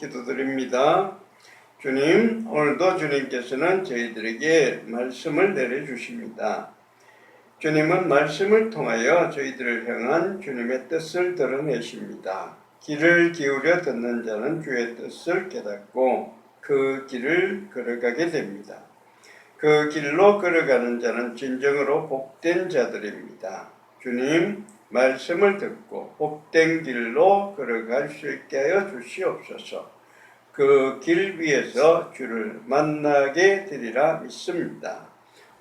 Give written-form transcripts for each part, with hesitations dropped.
기도드립니다. 주님, 오늘도 주님께서는 저희들에게 말씀을 내려주십니다. 주님은 말씀을 통하여 저희들을 향한 주님의 뜻을 드러내십니다. 귀를 기울여 듣는 자는 주의 뜻을 깨닫고 그 길을 걸어가게 됩니다. 그 길로 걸어가는 자는 진정으로 복된 자들입니다. 주님, 말씀을 듣고 복된 길로 걸어갈 수 있게 하여 주시옵소서. 그 길 위에서 주를 만나게 되리라 믿습니다.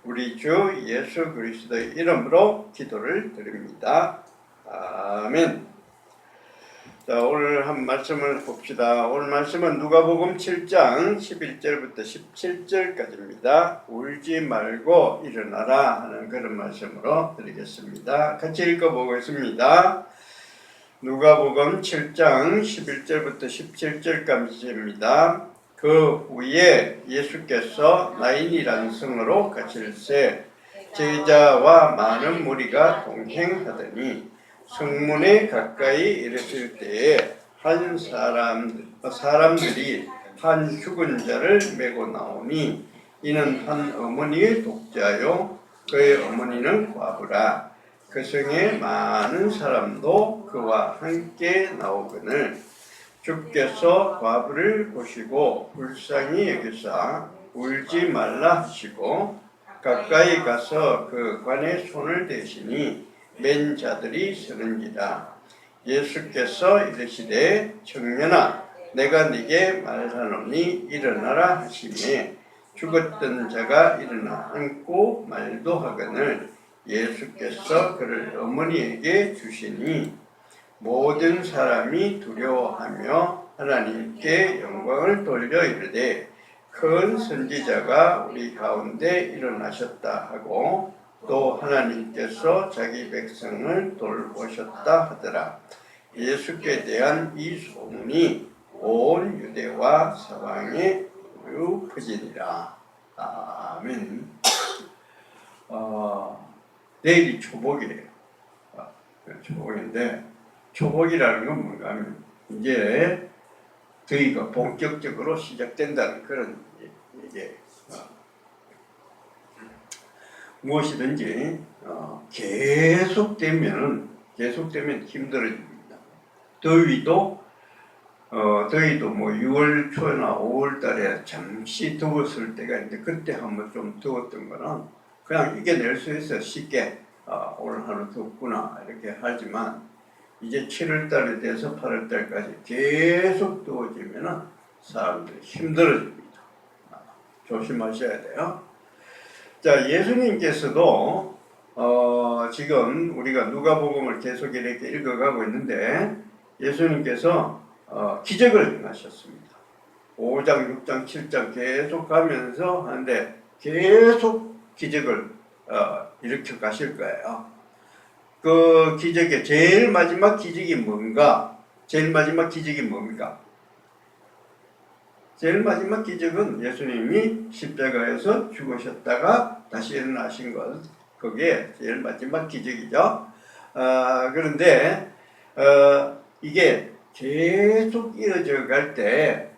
우리 주 예수 그리스도의 이름으로 기도를 드립니다. 아멘. 자, 오늘 한 말씀을 봅시다. 오늘 말씀은 누가복음 7장 11절부터 17절까지입니다. 울지 말고 일어나라 하는 그런 말씀으로 드리겠습니다. 같이 읽어보겠습니다. 누가복음 7장 11절부터 17절까지입니다. 그 후에 예수께서 나인이라는 성으로 가실새 제자와 많은 무리가 동행하더니 성문에 가까이 이르실 때에 한 사람들이 한 죽은 자를 메고 나오니 이는 한 어머니의 독자요 그의 어머니는 과부라. 그 성에 많은 사람도 그와 함께 나오거늘 주께서 과부를 보시고 불쌍히 여기사 울지 말라 하시고 가까이 가서 그 관에 손을 대시니 맨 자들이 서는지라. 예수께서 이르시되 청년아 내가 네게 말하노니 일어나라 하시매 죽었던 자가 일어나 앉고 말도 하거늘 예수께서 그를 어머니에게 주시니 모든 사람이 두려워하며 하나님께 영광을 돌려 이르되 큰 선지자가 우리 가운데 일어나셨다 하고 또 하나님께서 자기 백성을 돌보셨다 하더라. 예수께 대한 이 소문이 온 유대와 사방에 퍼지니라. 아멘. 내일이 초복이래요. 초복인데 초복이라는 건 뭔가 하면 이제 더위가 본격적으로 시작된다는 그런 얘기예요. 무엇이든지 계속되면 힘들어집니다. 더위도 뭐 6월 초나 5월 달에 잠시 더웠을 때가 있는데 그때 한번 좀 더웠던 거는 그냥 이겨낼 수 있어 쉽게 오늘 하루 덥구나 이렇게 하지만 이제 7월 달이 돼서 8월 달까지 계속 더워지면 사람들이 힘들어집니다. 조심하셔야 돼요. 자, 예수님께서도 지금 우리가 누가복음을 계속 이렇게 읽어가고 있는데 예수님께서 기적을 행하셨습니다. 5장, 6장, 7장 계속 가면서 하는데 계속 기적을 일으켜 가실 거예요. 그 기적의 제일 마지막 기적이 뭔가? 제일 마지막 기적이 뭡니까? 제일 마지막 기적은 예수님이 십자가에서 죽으셨다가 다시 일어나신 것, 그게 제일 마지막 기적이죠. 그런데 이게 계속 이어져 갈 때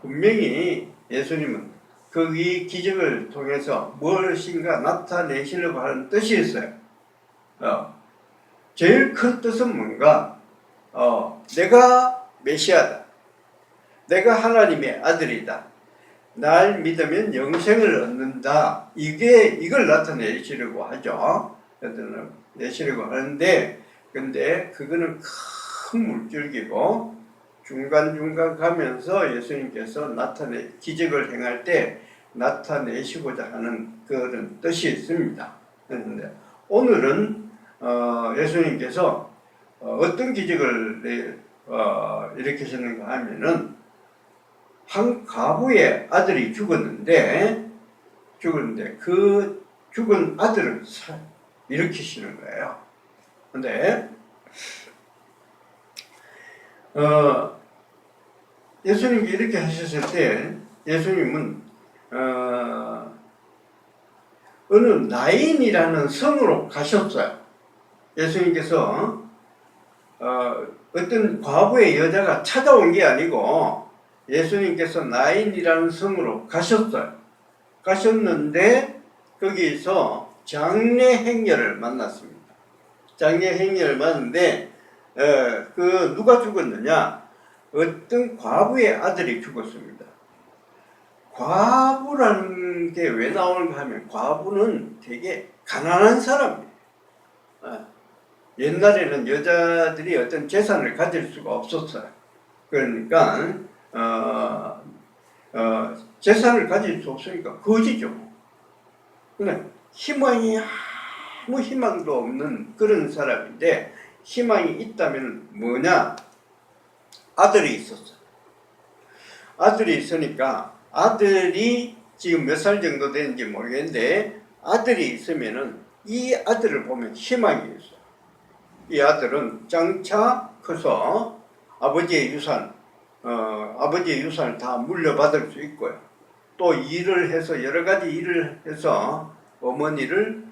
분명히 예수님은 그 이 기적을 통해서 무엇인가 나타내시려고 하는 뜻이 있어요. 제일 큰 뜻은 뭔가? 내가 메시아다. 내가 하나님의 아들이다. 날 믿으면 영생을 얻는다. 이걸 나타내시려고 하죠. 내시려고 하는데, 근데 그거는 큰 물줄기고, 중간중간 가면서 예수님께서 기적을 행할 때 나타내시고자 하는 그런 뜻이 있습니다. 그런데 오늘은 예수님께서 어떤 기적을 일으키셨는가 하면은 한 과부의 아들이 죽었는데 그 죽은 아들을 일으키시는 거예요. 근데 예수님이 이렇게 하셨을 때 예수님은 어느 나인이라는 성으로 가셨어요. 예수님께서 어떤 과부의 여자가 찾아온 게 아니고 예수님께서 나인이라는 성으로 가셨어요. 가셨는데 거기서 장례 행렬을 만났습니다. 장례 행렬을 만났는데 그 누가 죽었느냐? 어떤 과부의 아들이 죽었습니다. 과부라는 게 왜 나오는가 하면 과부는 되게 가난한 사람이에요. 옛날에는 여자들이 어떤 재산을 가질 수가 없었어요. 그러니까 재산을 가질 수 없으니까 거지죠. 근데 희망이 아무 희망도 없는 그런 사람인데 희망이 있다면 뭐냐? 아들이 있었어요. 아들이 있으니까 아들이 지금 몇 살 정도 되는지 모르겠는데 아들이 있으면은 이 아들을 보면 희망이 있어요. 이 아들은 장차 커서 아버지의 유산을 다 물려받을 수 있고요. 또 일을 해서 여러 가지 일을 해서 어머니를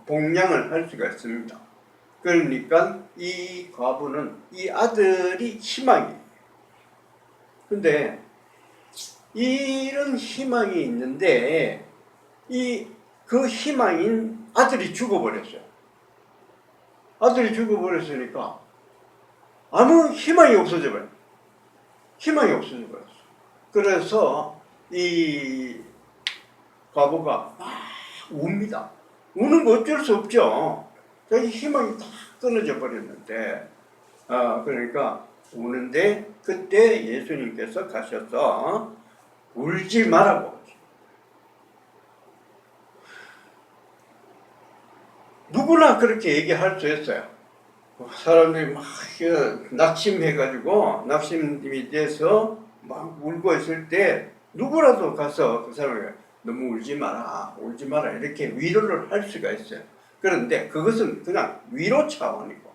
봉양을 할 수가 있습니다. 그러니까 이 과부는 이 아들이 희망이에요. 근데 이런 희망이 있는데 그 희망인 아들이 죽어버렸어요. 아들이 죽어버렸으니까 아무 희망이 없어져 버려요. 희망이 없어져 버렸어. 그래서 이 과부가 막 웁니다. 우는 거 어쩔 수 없죠. 자기 희망이 다 끊어져 버렸는데, 그러니까 우는데 그때 예수님께서 가셔서 울지 말라고. 누구나 그렇게 얘기할 수 있어요. 사람들이 막 낙심해가지고 낙심이 돼서 막 울고 있을 때 누구라도 가서 그 사람에게 너무 울지 마라, 울지 마라 이렇게 위로를 할 수가 있어요. 그런데 그것은 그냥 위로 차원이고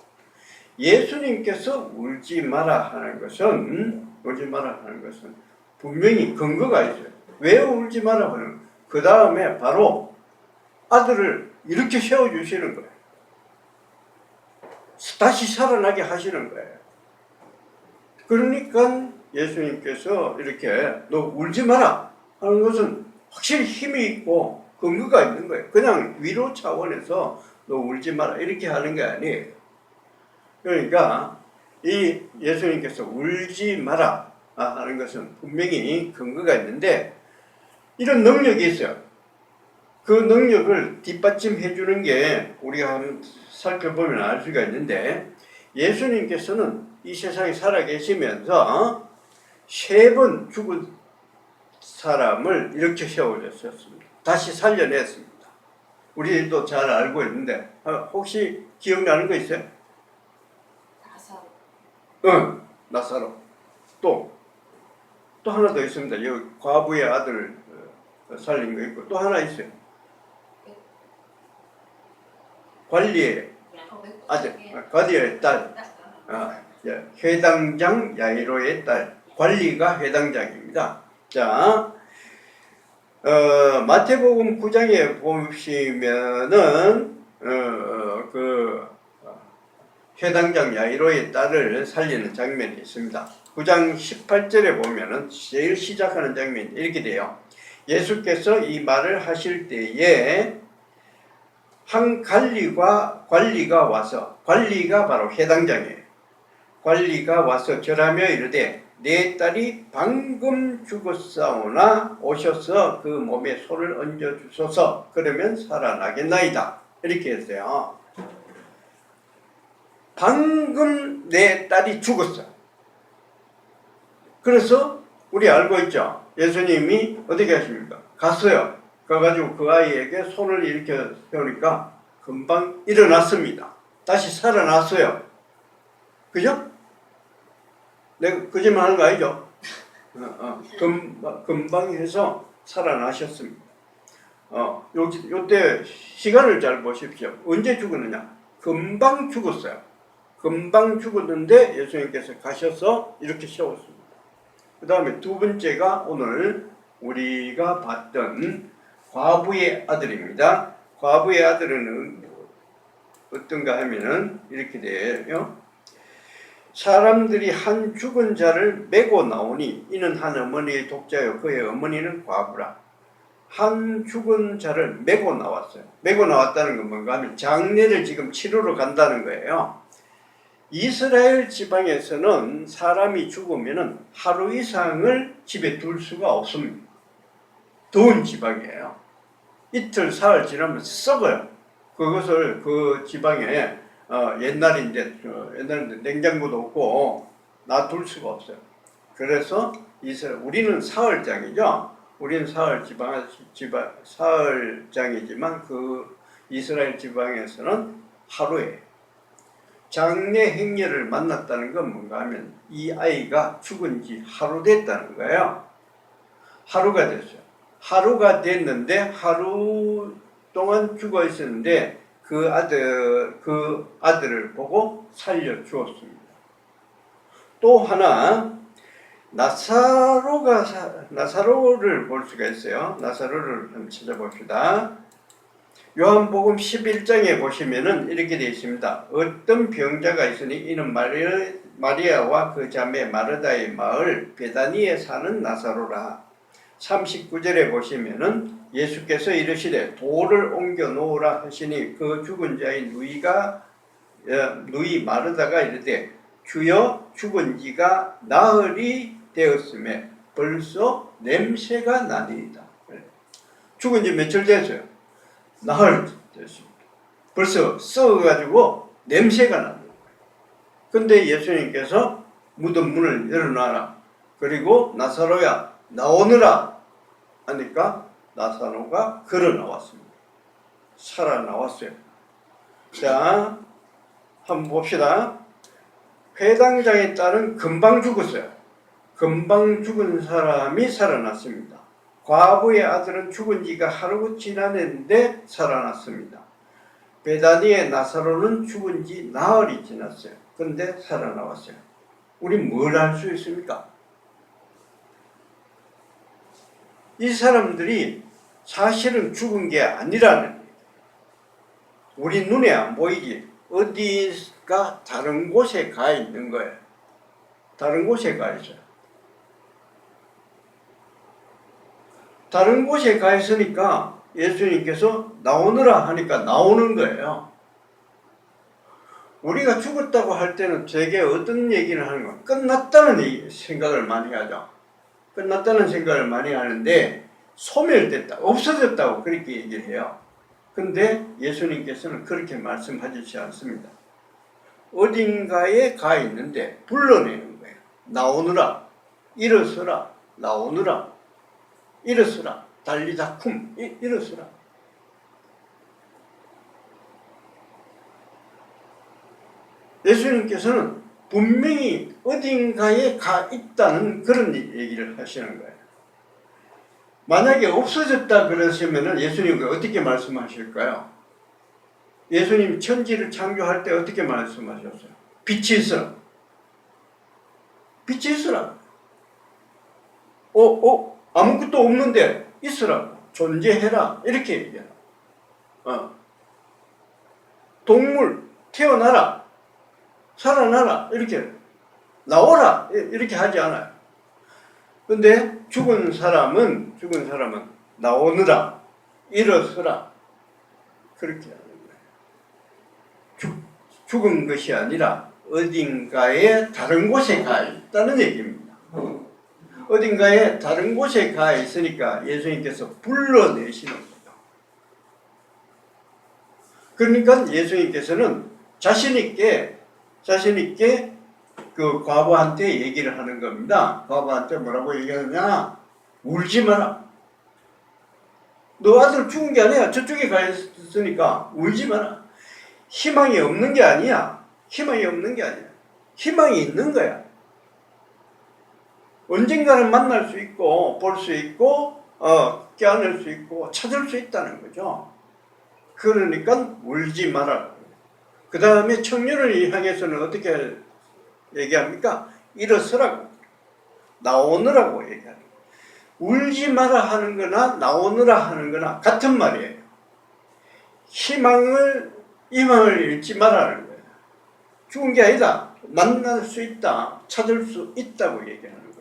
예수님께서 울지 마라 하는 것은 분명히 근거가 있어요. 왜 울지 마라 하는? 그 다음에 바로 아들을 이렇게 세워주시는 거예요. 다시 살아나게 하시는 거예요. 그러니까 예수님께서 이렇게 너 울지 마라 하는 것은 확실히 힘이 있고 근거가 있는 거예요. 그냥 위로 차원에서 너 울지 마라 이렇게 하는 게 아니에요. 그러니까 이 예수님께서 울지 마라 하는 것은 분명히 근거가 있는데 이런 능력이 있어요. 그 능력을 뒷받침해 주는 게 우리가 한번 살펴보면 알 수가 있는데 예수님께서는 이 세상에 살아 계시면서 3번 죽은 사람을 이렇게 세워주셨습니다. 다시 살려냈습니다. 우리도 잘 알고 있는데 혹시 기억나는 거 있어요? 나사로. 나사로. 또 하나 더 있습니다. 여기 과부의 아들 살린 거 있고 또 하나 있어요. 관리의 아들, 관리의 딸, 회당장 야이로의 딸, 관리가 회당장입니다. 자, 마태복음 9장에 보시면은 그 회당장 야이로의 딸을 살리는 장면이 있습니다. 9장 18절에 보면은 제일 시작하는 장면이 이렇게 돼요. 예수께서 이 말을 하실 때에 한 관리가 와서, 관리가 바로 회당장이에요. 관리가 와서 절하며 이르되 내 딸이 방금 죽었사오나 오셔서 그 몸에 손을 얹어 주소서. 그러면 살아나겠나이다. 이렇게 했어요. 방금 내 딸이 죽었어요. 그래서 우리 알고 있죠. 예수님이 어떻게 하십니까? 갔어요. 가가지고 그 아이에게 손을 이렇게 펴니까 금방 일어났습니다. 다시 살아났어요. 그죠? 내가 거짓말 하는 거 아니죠? 금방 해서 살아나셨습니다. 요때 시간을 잘 보십시오. 언제 죽었느냐? 금방 죽었어요. 금방 죽었는데 예수님께서 가셔서 이렇게 세웠습니다. 그 다음에 두 번째가 오늘 우리가 봤던 과부의 아들입니다. 과부의 아들은 어떤가 하면은 이렇게 돼요. 사람들이 한 죽은 자를 메고 나오니 이는 한 어머니의 독자요 그의 어머니는 과부라. 한 죽은 자를 메고 나왔어요. 메고 나왔다는 건 뭔가 하면 장례를 지금 치르러 간다는 거예요. 이스라엘 지방에서는 사람이 죽으면 하루 이상을 집에 둘 수가 없습니다. 더운 지방이에요. 이틀 사흘 지나면 썩어요. 그것을 그 지방에 옛날에 냉장고도 없고 놔둘 수가 없어요. 그래서 우리는 사흘장이죠. 우리는 사흘장이지만 그 이스라엘 지방에서는 하루에 장례 행렬을 만났다는 건 뭔가 하면 이 아이가 죽은 지 하루 됐다는 거예요. 하루가 됐어요. 하루가 됐는데 하루 동안 죽어 있었는데 그 아들을 보고 살려 주었습니다. 또 하나 나사로를 볼 수가 있어요. 나사로를 한번 찾아봅시다. 요한복음 11장에 보시면은 이렇게 되어 있습니다. 어떤 병자가 있으니 이는 마리아와 그 자매 마르다의 마을 베다니에 사는 나사로라. 39절에 보시면은 예수께서 이르시되 돌을 옮겨 놓으라 하시니 그 죽은 자의 누이 마르다가 이르되 주여 죽은 지가 나흘이 되었음에 벌써 냄새가 나니이다. 죽은 지 며칠 됐어요? 나흘 됐습니다. 벌써 썩어가지고 냄새가 나는 거예요. 근데 예수님께서 무덤 문을 열어놔라. 그리고 나사로야 나오느라 하니까 나사로가 걸어 나왔습니다. 살아나왔어요. 자, 한번 봅시다. 회당장에 따른 금방 죽었어요. 금방 죽은 사람이 살아났습니다. 과부의 아들은 죽은 지가 하루 지났는데 살아났습니다. 베다니의 나사로는 죽은 지 나흘이 지났어요. 그런데 살아나왔어요. 우리 뭘 알 수 있습니까? 이 사람들이 사실은 죽은 게 아니라는 거예요. 우리 눈에 안 보이지. 어디가 다른 곳에 가 있는 거예요. 다른 곳에 가 있어요. 다른 곳에 가 있으니까 예수님께서 나오느라 하니까 나오는 거예요. 우리가 죽었다고 할 때는 되게 어떤 얘기를 하는 거 끝났다는 생각을 많이 하죠. 끝났다는 생각을 많이 하는데 소멸됐다, 없어졌다고 그렇게 얘기를 해요. 근데 예수님께서는 그렇게 말씀하시지 않습니다. 어딘가에 가 있는데 불러내는 거예요. 나오느라, 일어서라, 나오느라, 일어서라, 달리다 쿰, 일어서라. 예수님께서는 분명히 어딘가에 가 있다는 그런 얘기를 하시는 거예요. 만약에 없어졌다 그러시면 예수님은 어떻게 말씀하실까요? 예수님 천지를 창조할 때 어떻게 말씀하셨어요? 빛이 있어라. 빛이 있어라. 아무것도 없는데 있으라. 존재해라. 이렇게 얘기해요. 동물 태어나라. 살아나라. 이렇게 나오라. 이렇게 하지 않아요. 근데 죽은 사람은 나오느라, 일어서라. 그렇게 하는 거예요. 죽은 것이 아니라 어딘가에 다른 곳에 가 있다는 얘기입니다. 어딘가에 다른 곳에 가 있으니까 예수님께서 불러내시는 거죠. 그러니까 예수님께서는 자신있게 그 과부한테 얘기를 하는 겁니다. 과부한테 뭐라고 얘기하느냐? 울지 마라. 너 아들 죽은 게 아니야. 저쪽에 가 있으니까 울지 마라. 희망이 없는 게 아니야. 희망이 없는 게 아니야. 희망이 있는 거야. 언젠가는 만날 수 있고 볼 수 있고 껴안을 수 있고 찾을 수 있다는 거죠. 그러니까 울지 마라. 그 다음에 청년을 향해서는 어떻게 얘기합니까? 일어서라고, 나오느라고 얘기합니다. 울지 마라 하는 거나 나오느라 하는 거나 같은 말이에요. 희망을 잃지 말라는 거예요. 죽은 게 아니다. 만날 수 있다, 찾을 수 있다고 얘기하는 거죠.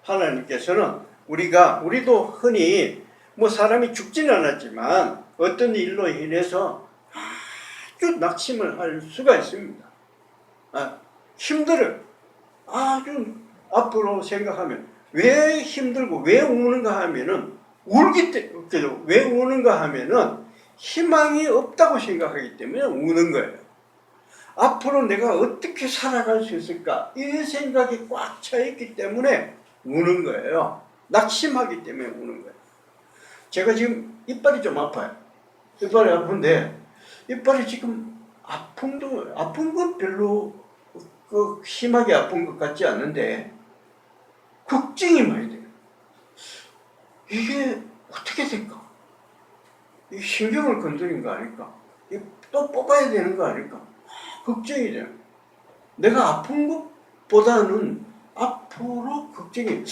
하나님께서는 우리도 흔히 뭐 사람이 죽지는 않았지만 어떤 일로 인해서 아주 낙심을 할 수가 있습니다. 힘들어요. 아주 앞으로 생각하면 왜 힘들고 왜 우는가 하면은 왜 우는가 하면은 희망이 없다고 생각하기 때문에 우는 거예요. 앞으로 내가 어떻게 살아갈 수 있을까? 이 생각이 꽉 차 있기 때문에 우는 거예요. 낙심하기 때문에 우는 거예요. 제가 지금 이빨이 좀 아파요. 이빨이 아픈데 이빨이 지금 아픈 건 별로 심하게 아픈 것 같지 않는데 걱정이 많이 돼요. 이게 어떻게 될까? 이 신경을 건드린 거 아닐까? 또 뽑아야 되는 거 아닐까? 걱정이 돼요. 내가 아픈 것보다는 앞으로 걱정이,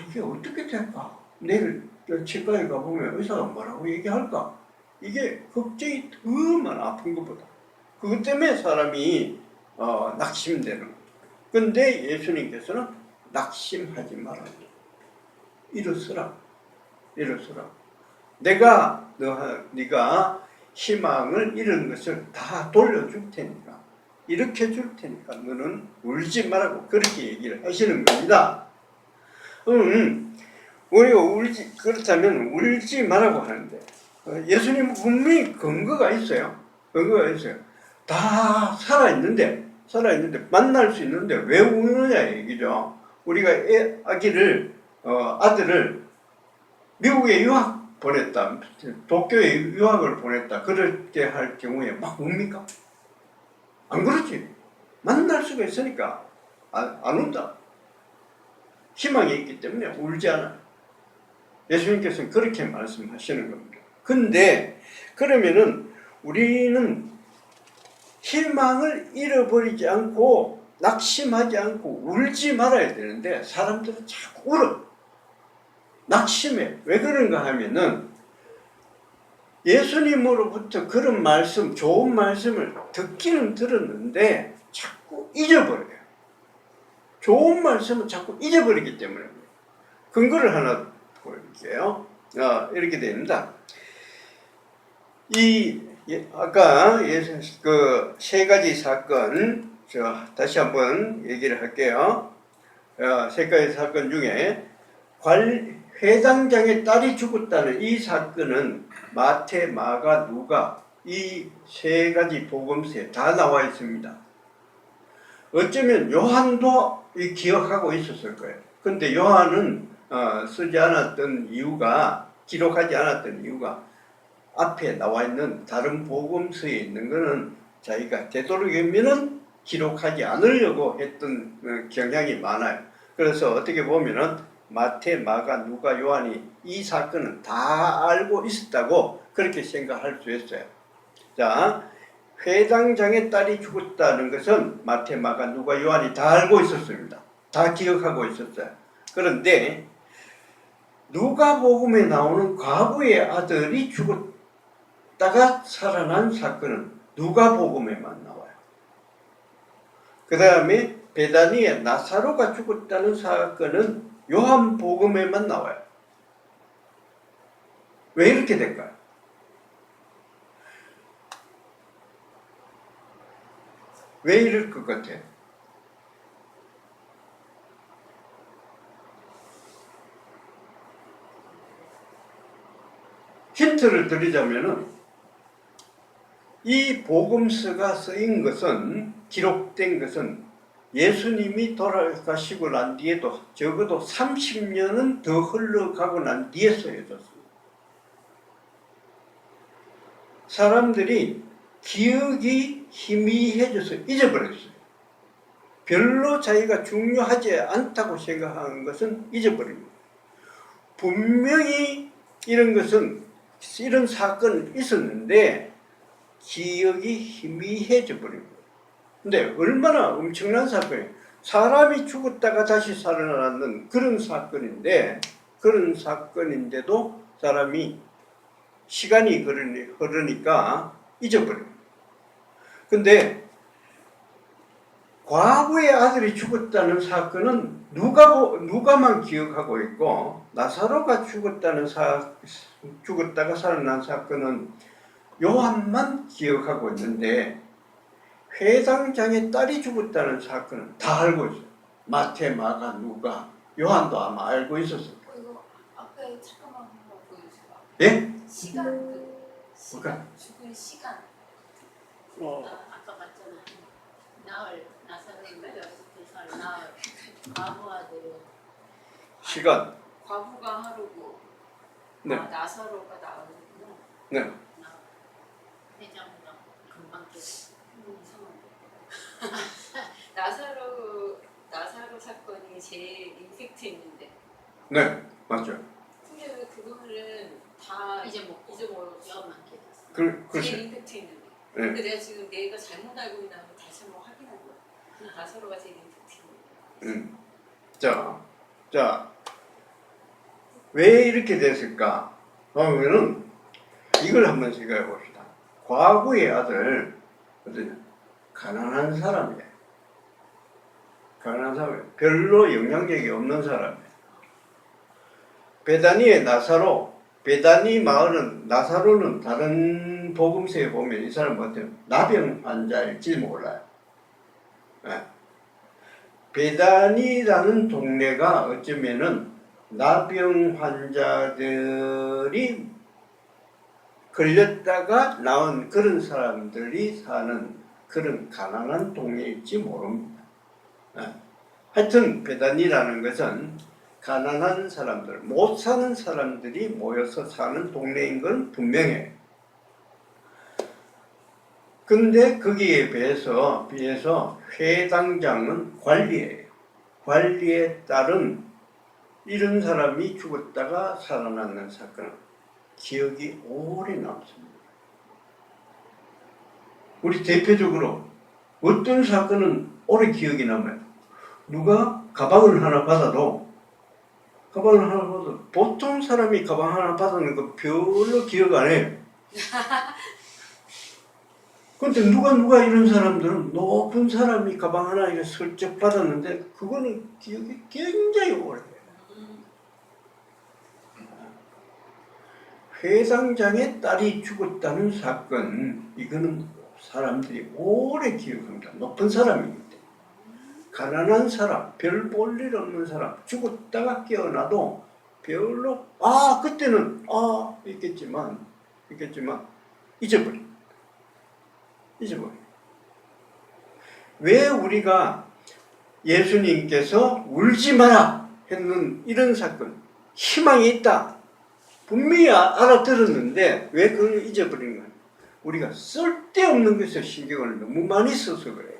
이게 어떻게 될까? 내일 치과에 가보면 의사가 뭐라고 얘기할까? 이게 걱정이 더 많아, 아픈 것보다. 그것 때문에 사람이 낙심되는 거예요. 근데 예수님께서는 낙심하지 마라. 일어서라. 네가 희망을 잃은 것을 다 돌려줄 테니까, 일으켜줄 테니까 너는 울지 말라고 그렇게 얘기를 하시는 겁니다. 우리가 그렇다면 울지 말라고 하는데 예수님은 분명히 근거가 있어요. 다 살아있는데 만날 수 있는데 왜 우느냐 얘기죠. 우리가 아들을 미국에 유학 보냈다, 도쿄에 유학을 보냈다, 그렇게 할 경우에 막 웁니까? 안 그렇지. 만날 수가 있으니까 안 운다. 희망이 있기 때문에 울지 않아. 예수님께서는 그렇게 말씀하시는 겁니다. 근데 그러면은 우리는 희망을 잃어버리지 않고 낙심하지 않고 울지 말아야 되는데 사람들은 자꾸 울어. 낙심해. 왜 그런가 하면은 예수님으로부터 그런 말씀, 좋은 말씀을 듣기는 들었는데 자꾸 잊어버려요. 좋은 말씀은 자꾸 잊어버리기 때문에. 근거를 하나 보여드릴게요. 이렇게 됩니다. 아까 그 세 가지 사건, 다시 한번 얘기를 할게요. 세 가지 사건 중에 회당장의 딸이 죽었다는 이 사건은 마태, 마가, 누가 이 세 가지 복음서에 다 나와 있습니다. 어쩌면 요한도 기억하고 있었을 거예요. 근데 요한은 기록하지 않았던 이유가 앞에 나와 있는 다른 복음서에 있는 거는 자기가 되도록이면은 기록하지 않으려고 했던 경향이 많아요. 그래서 어떻게 보면은 마태, 마가, 누가, 요한이 이 사건은 다 알고 있었다고 그렇게 생각할 수 있어요. 자, 회당장의 딸이 죽었다는 것은 마태, 마가, 누가, 요한이 다 알고 있었습니다. 다 기억하고 있었어요. 그런데 누가복음에 나오는 과부의 아들이 죽었다가 살아난 사건은 누가복음에만 나와요. 그 다음에 베다니에 나사로가 죽었다는 사건은 요한복음에만 나와요. 왜 이렇게 될까요? 왜 이럴 것 같아요? 힌트를 드리자면은 이 복음서가 쓰인 것은, 기록된 것은 예수님이 돌아가시고 난 뒤에도 적어도 30년은 더 흘러가고 난 뒤에 쓰여졌습니다. 사람들이 기억이 희미해져서 잊어버렸어요. 별로 자기가 중요하지 않다고 생각하는 것은 잊어버립니다. 분명히 이런 사건이 있었는데 기억이 희미해져 버린 거예요. 근데 얼마나 엄청난 사건이에요. 사람이 죽었다가 다시 살아나는 그런 사건인데도 사람이 시간이 흐르니까 잊어버려요. 근데 과부의 아들이 죽었다는 사건은 누가만 기억하고 있고, 나사로가 죽었다가 살아난 사건은 요한만 기억하고 있는데, 회당장의 딸이 죽었다는 사건은 다 알고 있어요. 마태, 마가, 누가, 요한도 아마 알고 있었어요. 이거 앞에 잠깐만 한번 보여주세요. 예? 시간, 죽은 시간. 아까 봤잖아. 나사로는 6살 나흘, 과부 아들은 시간. 과부가 하루고, 네. 나사로가 나흘이구나. 네. 회장이랑 금방 깨. 나사로 사건이 제일 임팩트 있는데. 네, 맞죠. 근데 왜 그거는 다 잊어먹었어? 글쎄. 제일 임팩트 있는데. 네. 근데 내가 지금 내가 잘못 알고 있나 하면 다시 한번 확인한 거야. 나사로가 제일 임팩트 있는데. 자, 왜 이렇게 됐을까? 그러면은 이걸 한번 생각해 봅시다. 과부의 아들, 가난한 사람이에요. 가난한 사람이에요. 별로 영향력이 없는 사람이에요. 베다니의 나사로, 베다니 마을은, 나사로는 다른 복음서에 보면 이 사람 어때요? 나병 환자일지 몰라요. 네. 베다니라는 동네가 어쩌면은 나병 환자들이 걸렸다가 나온 그런 사람들이 사는 그런 가난한 동네일지 모릅니다. 하여튼 베다니라는 것은 가난한 사람들, 못 사는 사람들이 모여서 사는 동네인 건 분명해요. 근데 거기에 비해서 회당장은 관리예요. 관리에 따른 이런 사람이 죽었다가 살아나는 사건은 기억이 오래 남습니다. 우리 대표적으로 어떤 사건은 오래 기억이 남아요. 누가 가방을 하나 받아도 보통 사람이 가방 하나 받는 거 별로 기억 안 해요. 근데 누가 이런 사람들은 높은 사람이 가방 하나 이렇게 슬쩍 받았는데 그거는 기억이 굉장히 오래돼요. 회당장의 딸이 죽었다는 사건, 이거는 사람들이 오래 기억합니다. 높은 사람이기 때문에. 가난한 사람, 별 볼 일 없는 사람, 죽었다가 깨어나도 별로, 그때는, 있겠지만, 잊어버려. 왜 우리가 예수님께서 울지 마라 했는 이런 사건, 희망이 있다. 분명히 알아들었는데 왜 그걸 잊어버린 거예요? 우리가 쓸데없는 것에 신경을 너무 많이 써서 그래요.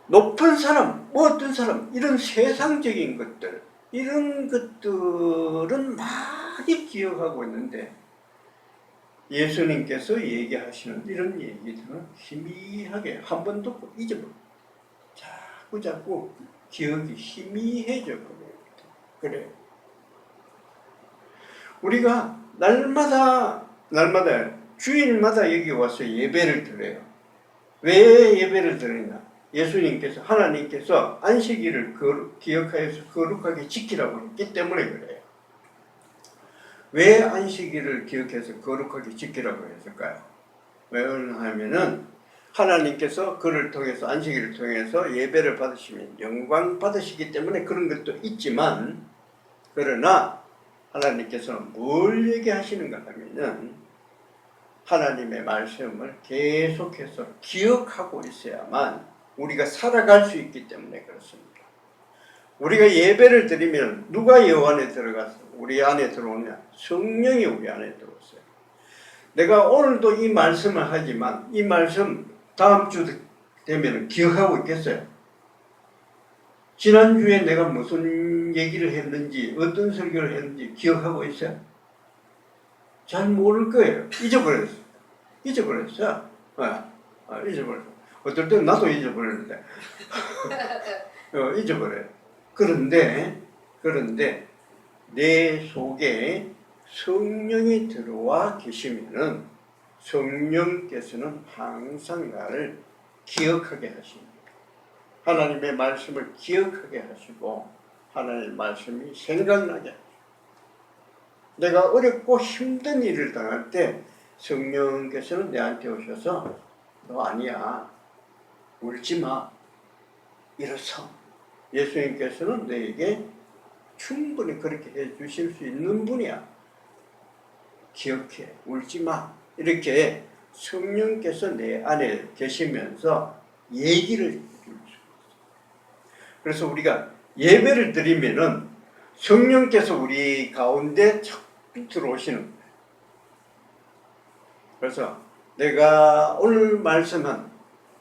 높은 사람, 어떤 사람, 이런 세상적인 것들, 이런 것들은 많이 기억하고 있는데 예수님께서 얘기하시는 이런 얘기들은 희미하게 한 번 듣고 잊어버려요. 자꾸 기억이 희미해져 버려요. 그래요. 우리가 날마다 주일마다 여기 와서 예배를 드려요. 왜 예배를 드리냐? 예수님께서, 하나님께서 안식일을 기억하여서 거룩하게 지키라고 했기 때문에 그래요. 왜 안식일을 기억해서 거룩하게 지키라고 했을까요? 왜 그러냐면은 하나님께서 그를 통해서, 안식일을 통해서 예배를 받으시면 영광 받으시기 때문에 그런 것도 있지만, 그러나 하나님께서는 뭘 얘기하시는가 하면은 하나님의 말씀을 계속해서 기억하고 있어야만 우리가 살아갈 수 있기 때문에 그렇습니다. 우리가 예배를 드리면 누가 여 안에 들어가서 우리 안에 들어오냐? 성령이 우리 안에 들어왔어요. 내가 오늘도 이 말씀을 하지만 이 말씀 다음 주 되면 기억하고 있겠어요? 지난주에 내가 무슨 얘기를 했는지, 어떤 설교를 했는지 기억하고 있어요? 잘 모를 거예요. 잊어버렸어요. 잊어버렸어. 어떨 때는 나도 잊어버렸는데. 잊어버려요. 그런데 내 속에 성령이 들어와 계시면은 성령께서는 항상 나를 기억하게 하십니다. 하나님의 말씀을 기억하게 하시고 하나님의 말씀이 생각나게 하시고 내가 어렵고 힘든 일을 당할 때 성령께서는 내한테 오셔서 너 아니야. 울지 마. 일어서. 예수님께서는 너에게 충분히 그렇게 해 주실 수 있는 분이야. 기억해. 울지 마. 이렇게 성령께서 내 안에 계시면서 얘기를 해줄 수 있어요. 그래서 우리가 예배를 드리면은 성령께서 우리 가운데 자꾸 들어오시는 거예요. 그래서 내가 오늘 말씀한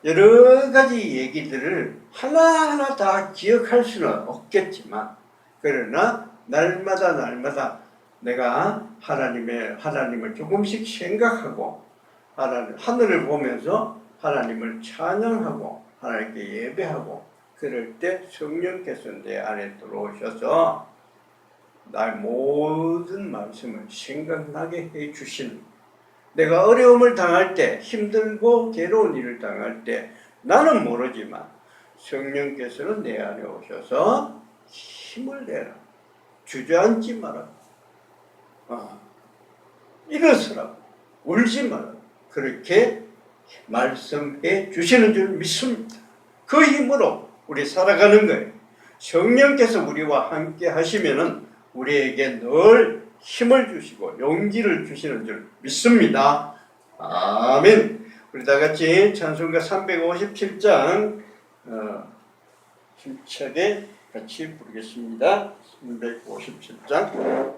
여러 가지 얘기들을 하나하나 다 기억할 수는 없겠지만 그러나 날마다 내가 하나님을 조금씩 생각하고 하늘을 보면서 하나님을 찬양하고 하나님께 예배하고 그럴 때 성령께서 내 안에 들어오셔서 나의 모든 말씀을 생각나게 해 주시는 내가 어려움을 당할 때 힘들고 괴로운 일을 당할 때 나는 모르지만 성령께서는 내 안에 오셔서 힘을 내라. 주저앉지 마라. 일어서라. 울지 마라. 그렇게 말씀해 주시는 줄 믿습니다. 그 힘으로 우리 살아가는 거예요. 성령께서 우리와 함께 하시면은 우리에게 늘 힘을 주시고 용기를 주시는 줄 믿습니다. 아멘. 우리 다 같이 찬송가 357장 힘차게 같이 부르겠습니다. 357장